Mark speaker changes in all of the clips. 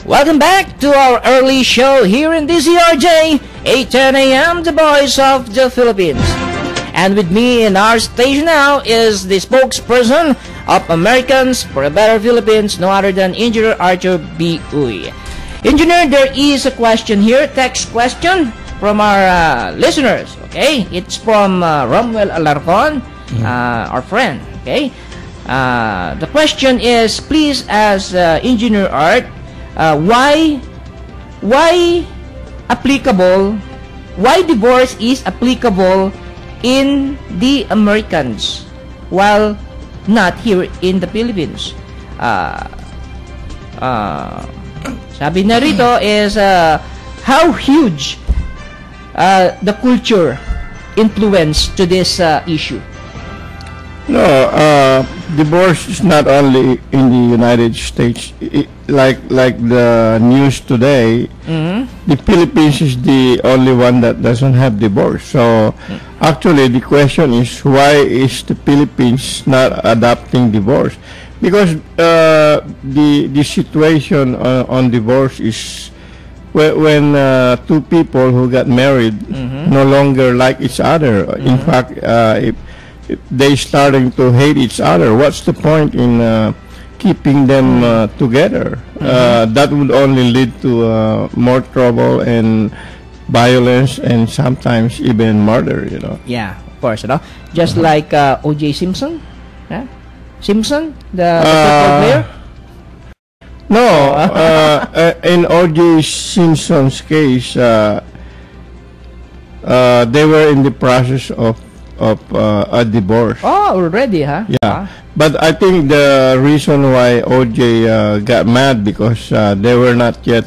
Speaker 1: Welcome back to our early show here in DZRJ, 8:10 a.m., the voice of the Philippines. And with me in our station now is the spokesperson of Americans for a Better Philippines, no other than Engineer Arthur B. Uy. Engineer, there is a question here, text question from our listeners, okay? It's from Romuel Alarcon, our friend, okay? The question is, please ask Engineer Art, why divorce is applicable in the Americans while not here in the Philippines. Sabi na rito is how huge the culture influence to this issue.
Speaker 2: No, divorce is not only in the United States. Like the news today, the Philippines is the only one that doesn't have divorce. So, actually, the question is, why is the Philippines not adopting divorce? Because the situation on divorce is when two people who got married no longer like each other. In fact, if they starting to hate each other, what's the point in keeping them together? That would only lead to more trouble and violence and sometimes even murder, you know.
Speaker 1: Yeah, of course, you know. Just like O.J. Simpson, yeah? Simpson, the football player.
Speaker 2: No, in O.J. Simpson's case, they were in the process of a divorce.
Speaker 1: Oh, already, huh?
Speaker 2: Yeah, but I think the reason why OJ got mad because they were not yet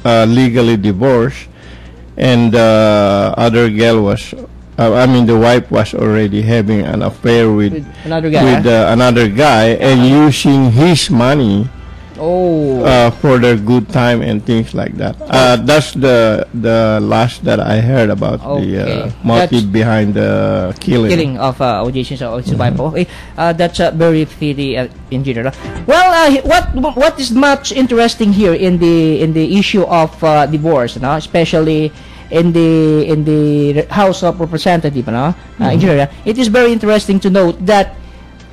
Speaker 2: legally divorced, and the other girl was, I mean, the wife was already having an affair with another guy, and using his money. For their good time and things like that. That's the last that I heard about the motive behind the killing
Speaker 1: of O.J. Simpson's wife. Okay, that's very fitty in general. Well, what is much interesting here in the issue of divorce, you know, especially in the House of Representatives, you know, in general, it is very interesting to note that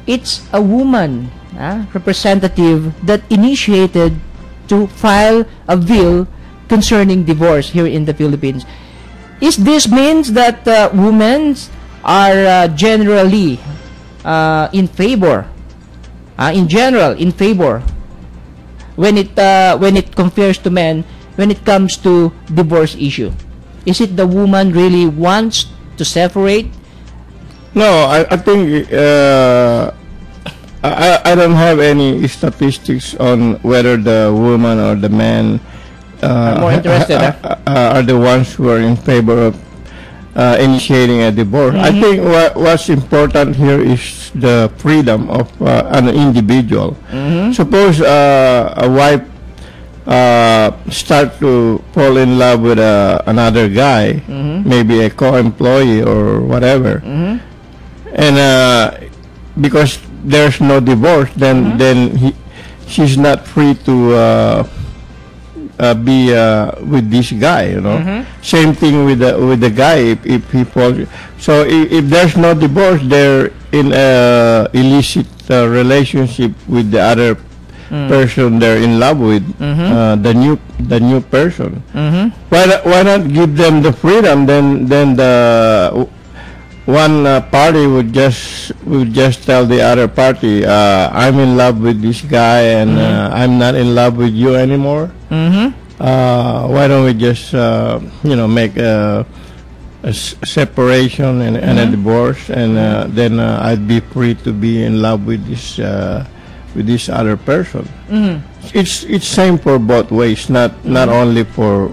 Speaker 1: it's a woman representative that initiated to file a bill concerning divorce here in the Philippines. Is this means that women are generally in favor, in general in favor when it compares to men when it comes to divorce issue? Is it the woman really wants to separate?
Speaker 2: No, I think I don't have any statistics on whether the woman or the man
Speaker 1: more interested,
Speaker 2: are the ones who are in favor of initiating a divorce. I think what's important here is the freedom of an individual. Suppose a wife start to fall in love with another guy, maybe a co-employee or whatever, and because there's no divorce, then she's not free to be with this guy, you know. Same thing with the guy if he falls. So if there's no divorce, they're in a illicit relationship with the other person they're in love with, the new person. Why not give them the freedom? Then the one party would just tell the other party, I'm in love with this guy and I'm not in love with you anymore. Why don't we just make a separation and a divorce, and then I'd be free to be in love with this other person. It's same for both ways, not only for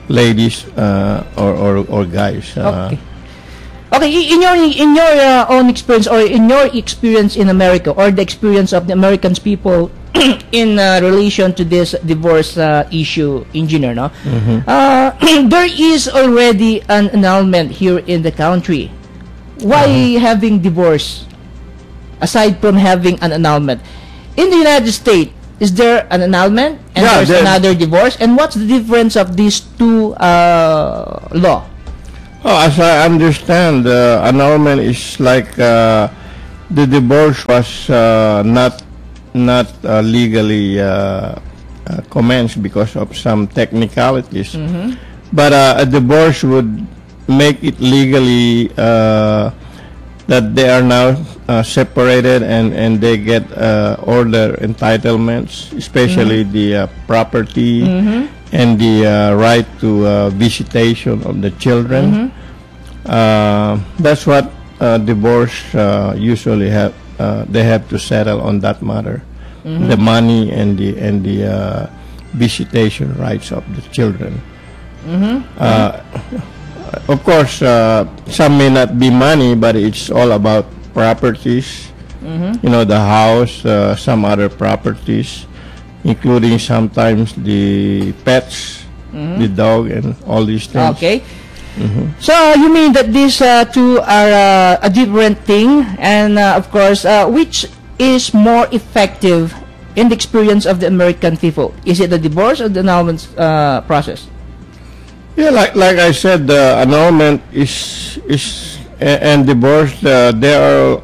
Speaker 2: ladies or guys.
Speaker 1: Okay, in your own experience, or in your experience in America, or the experience of the Americans people in relation to this divorce issue, engineer, no? There is already an annulment here in the country. Why having divorce aside from having an annulment? In the United States, is there an annulment and
Speaker 2: Yeah,
Speaker 1: there's another divorce? And what's the difference of these two law?
Speaker 2: Oh, as I understand, annulment is like the divorce was not legally commenced because of some technicalities. But a divorce would make it legally that they are now separated and they get all their entitlements, especially the property and the right to visitation of the children. That's what divorce usually have. They have to settle on that matter, the money and the visitation rights of the children. Of course, some may not be money, but it's all about properties. You know, the house, some other properties, including sometimes the pets, the dog, and all these things.
Speaker 1: Okay. So you mean that these two are a different thing, and of course, which is more effective in the experience of the American people? Is it the divorce or the annulment process?
Speaker 2: Yeah, like I said, the annulment is and divorce. There are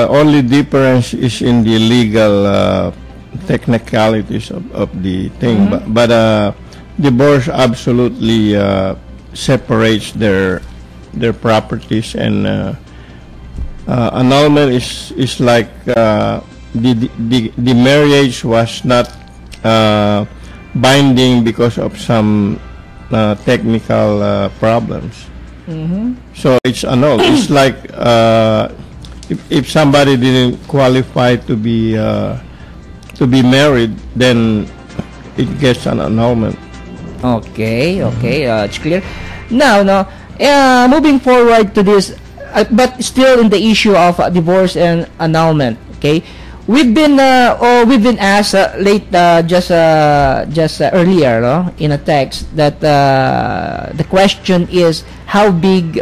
Speaker 2: only difference is in the legal technicalities of the thing, but divorce absolutely separates their properties, and annulment is like the marriage was not binding because of some technical problems. So it's annulled. It's like if somebody didn't qualify to be married, then it gets an annulment.
Speaker 1: Okay, it's clear. Now, moving forward to this, but still in the issue of divorce and annulment. Okay, we've been asked just earlier, no, in a text that the question is how big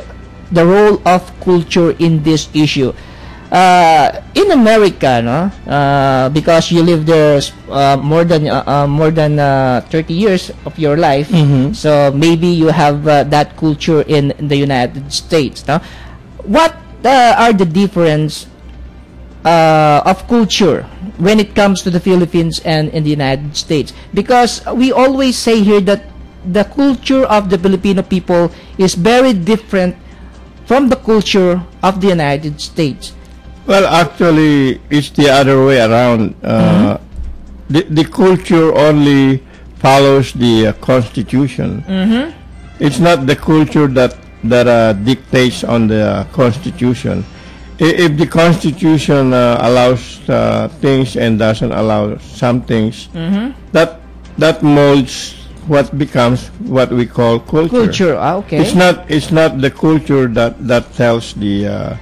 Speaker 1: the role of culture in this issue. In America, no, because you live there more than 30 years of your life, so maybe you have that culture in the United States. No? What are the difference of culture when it comes to the Philippines and in the United States? Because we always say here that the culture of the Filipino people is very different from the culture of the United States.
Speaker 2: Well, actually, it's the other way around. The culture only follows the Constitution. It's not the culture that dictates on the Constitution. If the Constitution allows things and doesn't allow some things, that molds what becomes what we call culture.
Speaker 1: Culture, okay.
Speaker 2: It's not the culture that tells the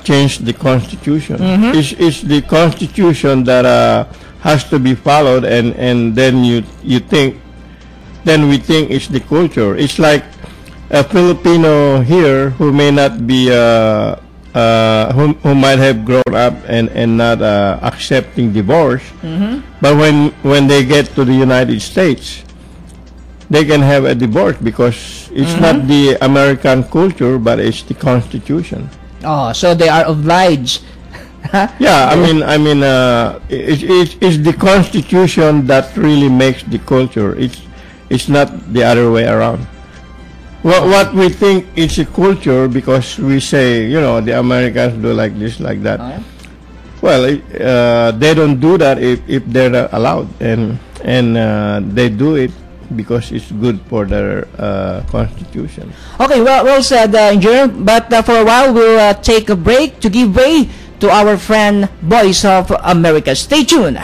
Speaker 2: change the Constitution. It's the Constitution that has to be followed, and then we think it's the culture. It's like a Filipino here who may not be who might have grown up and not accepting divorce, but when they get to the United States, they can have a divorce because it's not the American culture, but it's the Constitution.
Speaker 1: Oh, so they are obliged.
Speaker 2: Yeah, I mean, it's the Constitution that really makes the culture. It's not the other way around. What we think is a culture because we say, the Americans do like this, like that.
Speaker 1: Oh, yeah.
Speaker 2: Well, they don't do that if they're not allowed, and they do it because it's good for their Constitution.
Speaker 1: Okay, well said, Engineer. But for a while, we'll take a break to give way to our friend Voice of America. Stay tuned.